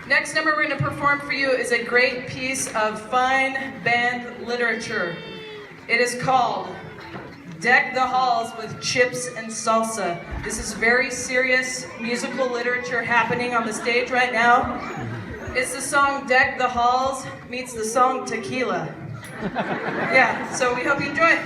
Next number we're going to perform for you is a great piece of fine band literature. It is called Deck the Halls with Chips and Salsa. This is very serious musical literature happening on the stage right now. It's the song Deck the Halls meets the song Tequila. Yeah, so we hope you enjoy it.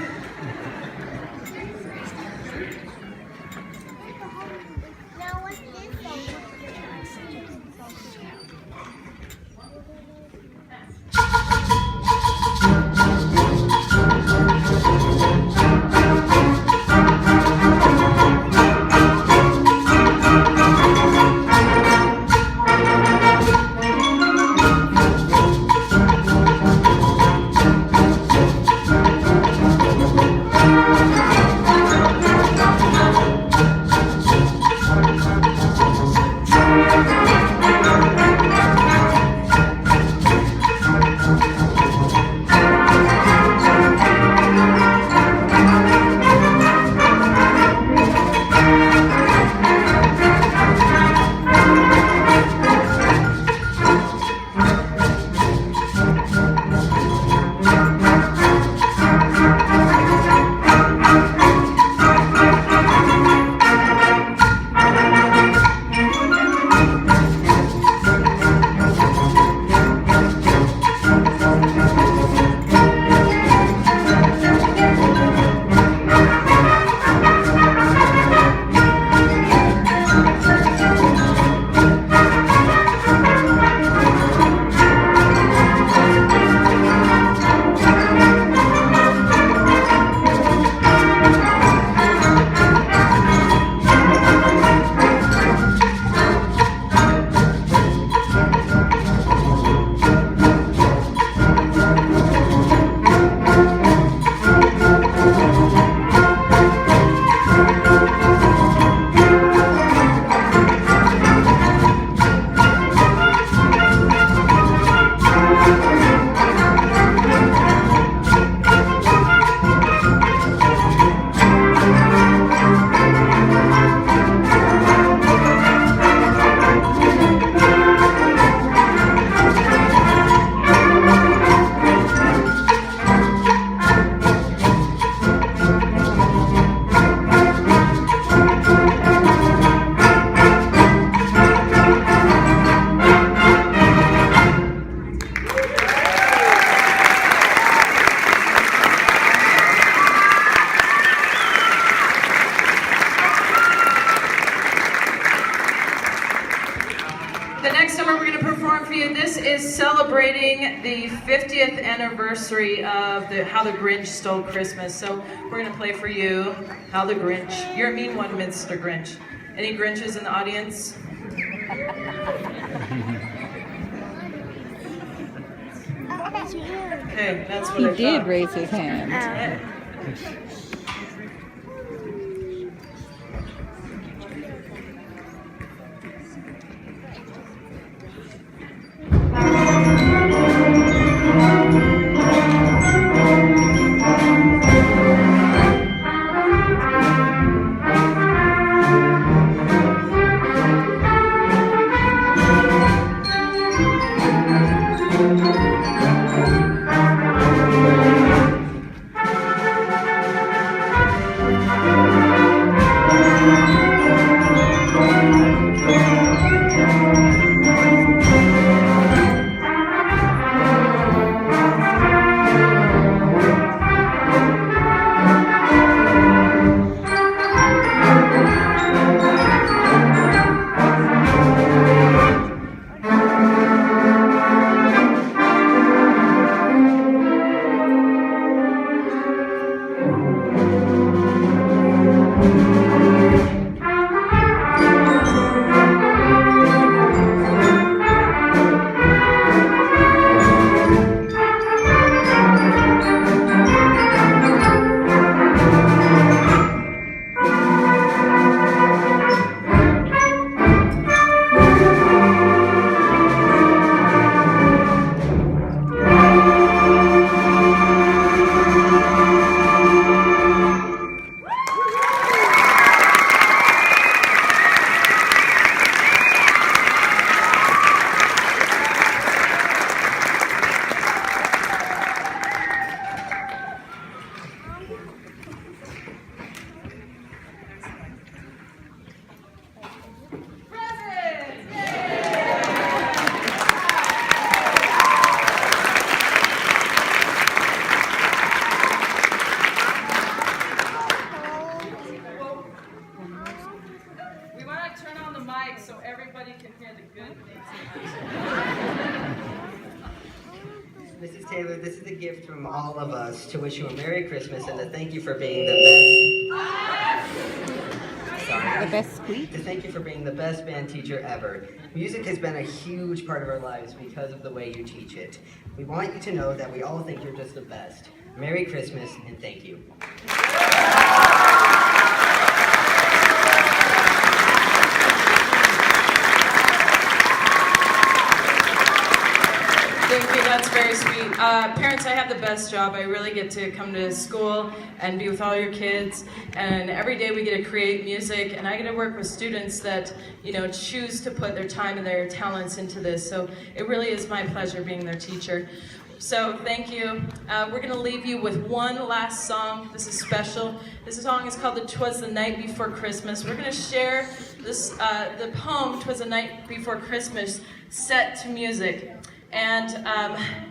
celebrating the 50th anniversary of How the Grinch Stole Christmas. So we're gonna play for you How the Grinch. You're a mean one, Mr. Grinch. Any Grinches in the audience? Okay, that's what He I did thought. raise his hand. So everybody can hear the good things. Mrs. Taylor, this is a gift from all of us to wish you a Merry Christmas and to thank you for being the best. Sorry. The best squeak? To thank you for being the best band teacher ever. Music has been a huge part of our lives because of the way you teach it. We want you to know that we all think you're just the best. Merry Christmas and thank you. Thank you, that's very sweet. Parents, I have the best job. I really get to come to school and be with all your kids, and every day we get to create music, and I get to work with students that, you know, choose to put their time and their talents into this, so it really is my pleasure being their teacher. So thank you. We're going to leave you with one last song. This is special. This song is called "'Twas the Night Before Christmas." We're going to share this, the poem "'Twas the Night Before Christmas" set to music. And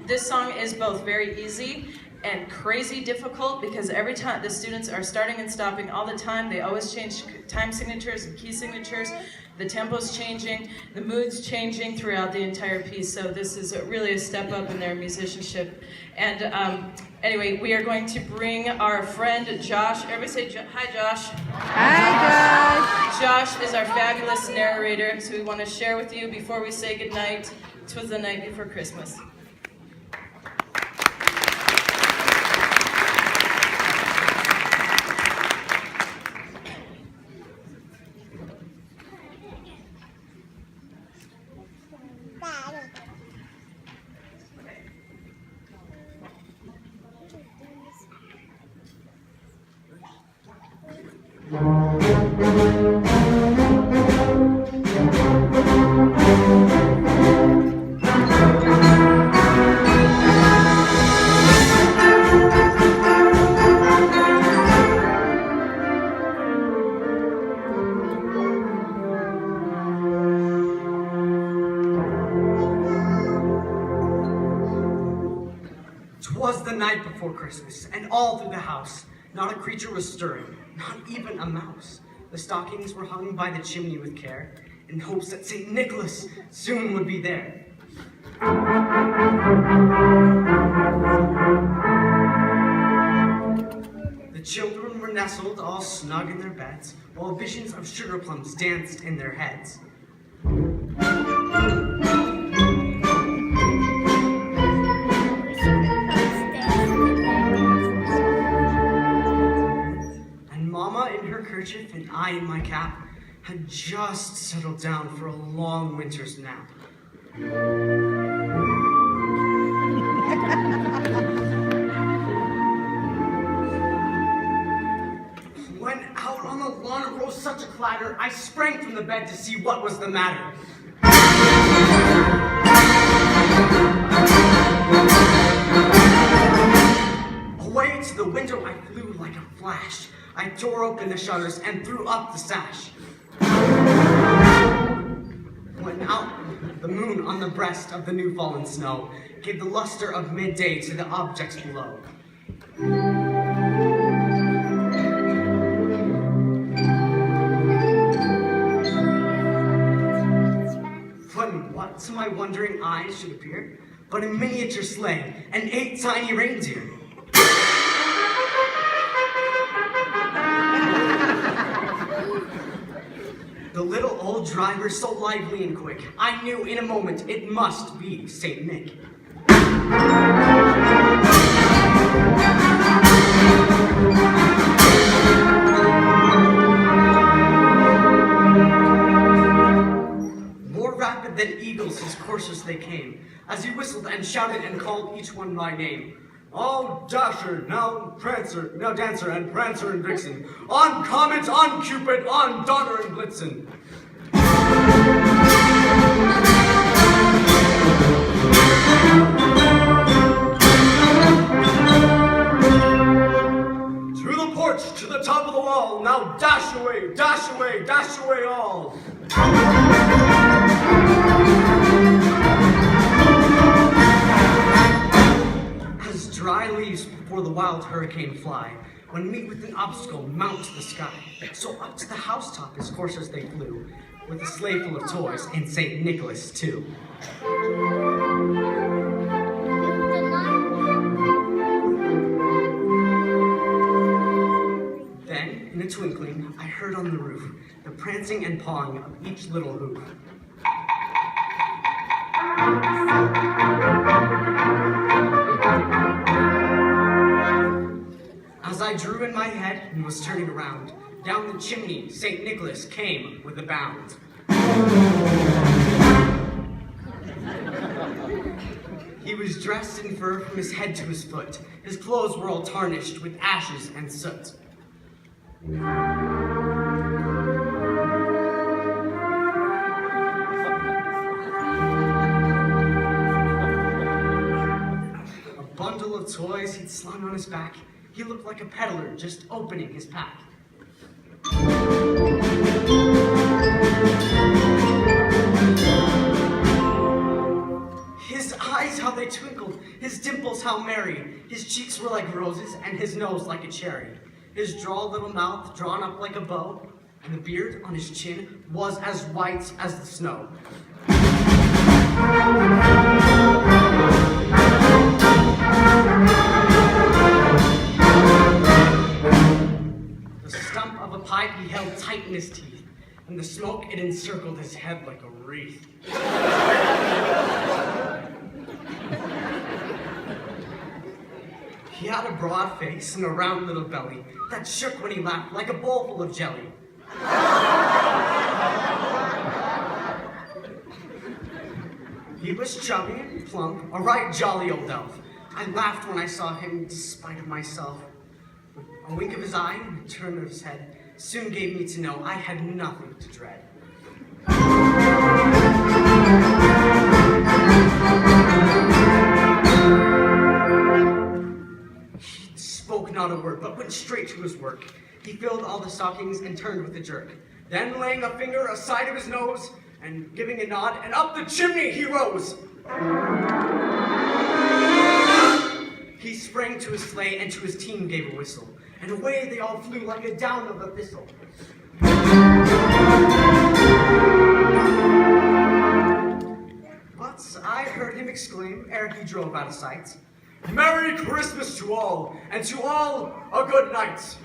this song is both very easy and crazy difficult because every time the students are starting and stopping all the time, they always change time signatures and key signatures. The tempo's changing, the mood's changing throughout the entire piece. So this is really a step up in their musicianship. And anyway, we are going to bring our friend Josh. Everybody say hi, Josh. Hi, Josh. Josh is our fabulous narrator, so we want to share with you before we say goodnight. "'Twas the night before Christmas." "'Twas the night before Christmas, and all through the house, not a creature was stirring, not even a mouse. The stockings were hung by the chimney with care, in hopes that St. Nicholas soon would be there. The children were nestled all snug in their beds, while visions of sugar plums danced in their heads. And Mama in her kerchief and I in my cap had just settled down for a long winter's nap. When out on the lawn arose such a clatter, I sprang from the bed to see what was the matter. Away to the window I flew like a flash. I tore open the shutters and threw up the sash. When out, the moon on the breast of the new fallen snow gave the luster of midday to the objects below. When what to my wondering eyes should appear but a miniature sleigh and 8 tiny reindeer. The little old driver so lively and quick, I knew in a moment it must be Saint Nick. More rapid than eagles his coursers they came, as he whistled and shouted and called each one by name. Oh, Dasher, now Prancer, now Dancer, and Prancer and Vixen, on Comet, on Cupid, on Donner and Blitzen. To the porch, to the top of the wall, now dash away, dash away, dash away all. As dry leaves before the wild hurricane fly, when meet with an obstacle mount to the sky, so up to the housetop his coursers they flew, with a sleigh full of toys and St. Nicholas too. Then, in a twinkling, I heard on the roof the prancing and pawing of each little hoof. As I drew in my head and was turning around, down the chimney St. Nicholas came with a bound. He was dressed in fur from his head to his foot. His clothes were all tarnished with ashes and soot. A bundle of toys he'd slung on his back. He looked like a peddler just opening his pack. His eyes, how they twinkled, his dimples, how merry. His cheeks were like roses, and his nose like a cherry. His droll little mouth drawn up like a bow, and the beard on his chin was as white as the snow. The stump of a pipe he held tight in his teeth, and the smoke it encircled his head like a wreath. He had a broad face and a round little belly that shook when he laughed like a bowl full of jelly. He was chubby and plump, a right jolly old elf. I laughed when I saw him, despite of myself. A wink of his eye and a turn of his head soon gave me to know I had nothing to dread. He spoke not a word, but went straight to his work. He filled all the stockings and turned with a jerk. Then laying a finger aside of his nose, and giving a nod, and up the chimney he rose. He sprang to his sleigh and to his team gave a whistle, and away they all flew like a down of a thistle. But I heard him exclaim ere he drove out of sight. Merry Christmas to all, and to all a good night.